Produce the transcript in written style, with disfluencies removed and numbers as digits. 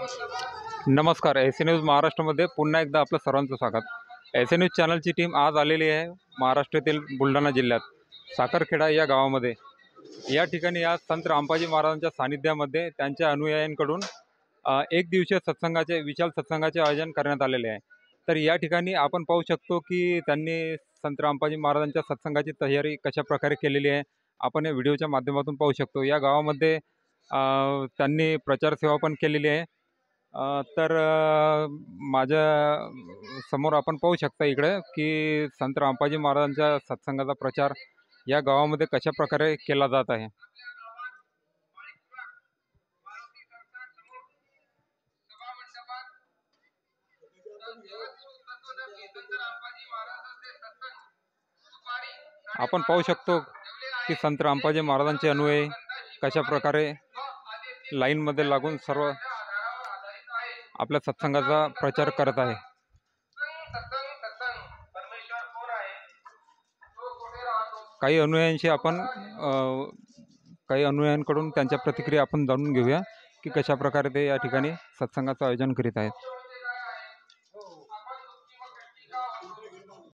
नमस्कार. S news महाराष्ट्रामध्ये पुन्हा एकदा आपलं सर्वांचं स्वागत. एस न्यूज चॅनलची टीम आज आलेली आहे महाराष्ट्रातील बुलढाणा जिल्ह्यात साखरखेडा या गावामध्ये. या ठिकाणी आज संत रामपाजी महाराजांच्या सानिध्यामध्ये त्यांच्या अनुयायांकडून एक दिवसीय सत्संगाचे विशाल सत्संगाचे आयोजन करण्यात आलेले आहे. तर या ठिकाणी आपण पाहू शकतो की त्यांनी संत रामपाजी महाराजांच्या सत्संगाची तयारी कशा प्रकारे केलेली आहे आपण या व्हिडिओच्या माध्यमातून पाहू शकतो. या गावामध्ये त्यांनी प्रचार सेवा पण केलेली आहे. तर माझ्या समोर आपण पाहू शकता इकडे की संत रामपाजी महाराजांच्या सत्संगाचा प्रचार या गावामध्ये कशा प्रकारे केला जात आहे. आपण पाहू शकतो की संत रामपाजी महाराजांचे अनुयायी कशा प्रकारे लाईनमध्ये लागून सर्व आपल्या सत्संगाचा प्रचार करत आहे. काही अनुयायांकडून त्यांच्या प्रतिक्रिया आपण जाणून घेऊया की कशा प्रकारे ते या ठिकाणी सत्संगाचं आयोजन करीत आहेत.